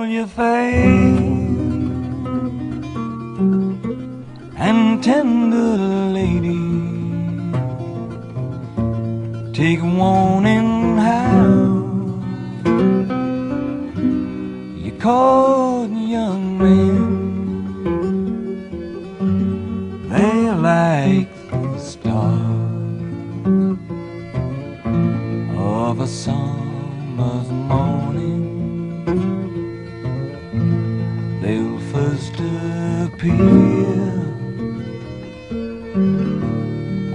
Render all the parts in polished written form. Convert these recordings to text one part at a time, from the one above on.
all your faith and tender lady, take warning how you caught young men. They're like the stars of a summer's morning. They'll first appear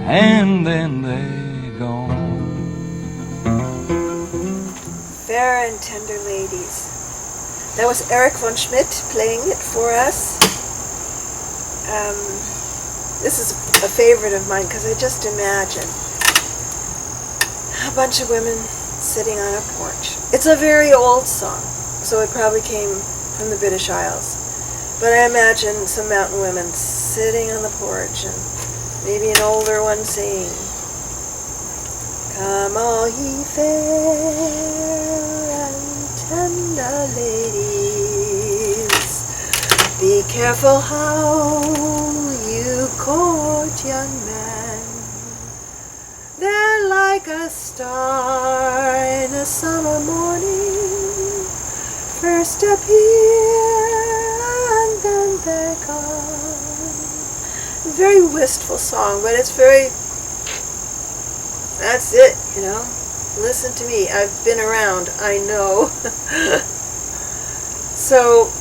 and then they're gone. Fair and Tender Ladies. That was Eric von Schmidt playing it for us. This is a favorite of mine because I just imagine a bunch of women sitting on a porch. It's a very old song, so it probably came from the British Isles. But I imagine some mountain women sitting on the porch and maybe an older one singing, "Come all ye fair and tender ladies, be careful how you court young men. They're like a star in a summer morning, first appear and then they're gone." Very wistful song, but it's very, that's it, you know. Listen to me, I've been around, I know. So,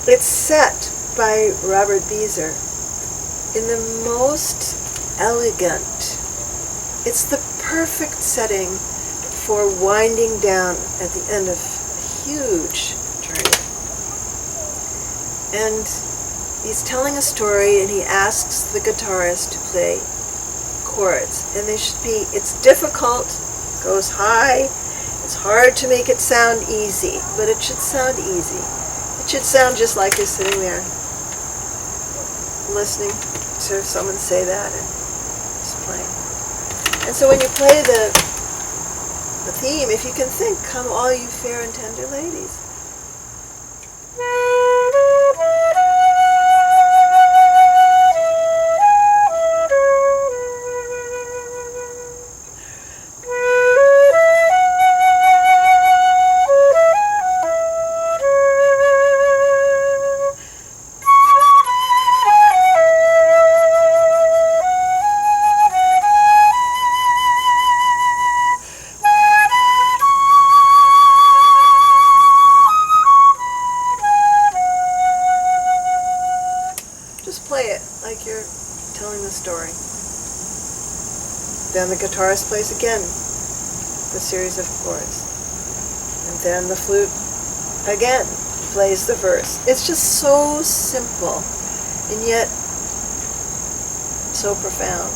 it's set by Robert Beaser in the most elegant, it's the perfect setting for winding down at the end of a huge journey. And he's telling a story and he asks the guitarist to play chords. And they should be, it's difficult, goes high, it's hard to make it sound easy, but it should sound easy. It should sound just like you're sitting there listening to someone say that and just playing. And so when you play the theme, if you can think, "Come all you fair and tender ladies." Play it like you're telling the story. Then the guitarist plays again the series of chords. And then the flute again plays the verse. It's just so simple and yet so profound.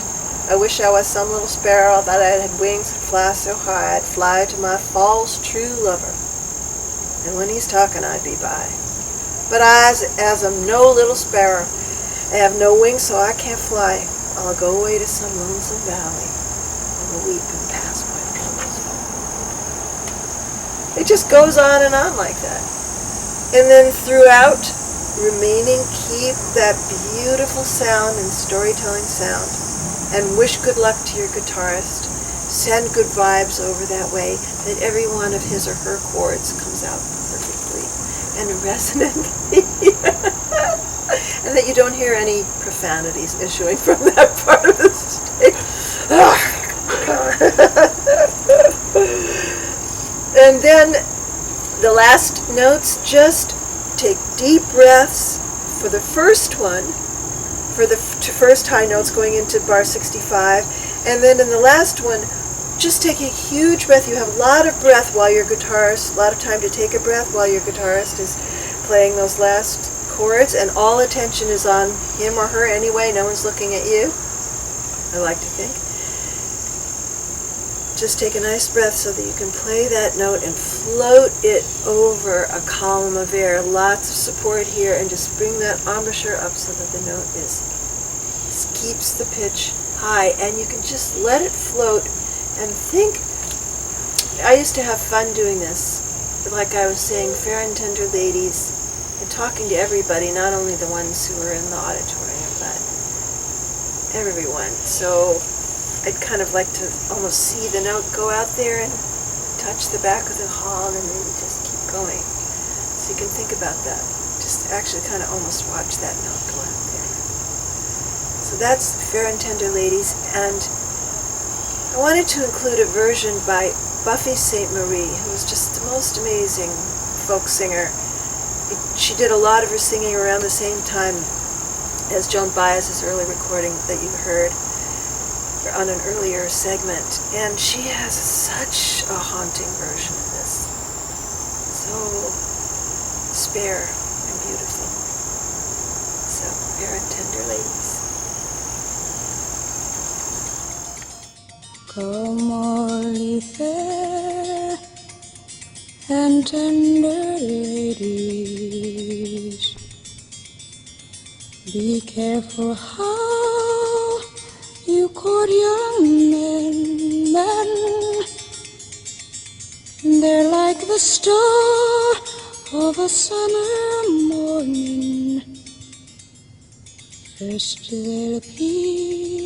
I wish I was some little sparrow that I had wings and fly so high I'd fly to my false true lover. And when he's talking I'd be by. But as I'm no little sparrow, I have no wings, so I can't fly. I'll go away to some lonesome valley and will weep and pass my troubles. It just goes on and on like that. And then throughout, keep that beautiful sound and storytelling sound. And wish good luck to your guitarist. Send good vibes over that way, that every one of his or her chords comes out perfectly and resonantly. And that you don't hear any profanities issuing from that part of the stage. And then the last notes, just take deep breaths for the first one, for the first high notes going into bar 65, and then in the last one, just take a huge breath. You have a lot of breath while your guitarist, a lot of time to take a breath while your guitarist is playing those last chords, and all attention is on him or her anyway. No one's looking at you, I like to think. Just take a nice breath so that you can play that note and float it over a column of air. Lots of support here, and just bring that embouchure up so that the note keeps the pitch high, and you can just let it float and think. I used to have fun doing this like I was saying, fair and tender ladies, and talking to everybody, not only the ones who were in the auditorium, but everyone. So I'd kind of like to almost see the note go out there and touch the back of the hall and then just keep going. So you can think about that. Just actually kind of almost watch that note go out there. So that's Fair and Tender Ladies, and I wanted to include a version by Buffy St. Marie, who was just the most amazing folk singer. She did a lot of her singing around the same time as Joan Baez's early recording that you heard on an earlier segment, and she has such a haunting version of this. So spare and beautiful. So, Fair and Tender Ladies. Come all ye fair and tender ladies, be careful how you court young men. They're like the star of a summer morning. First they'll appear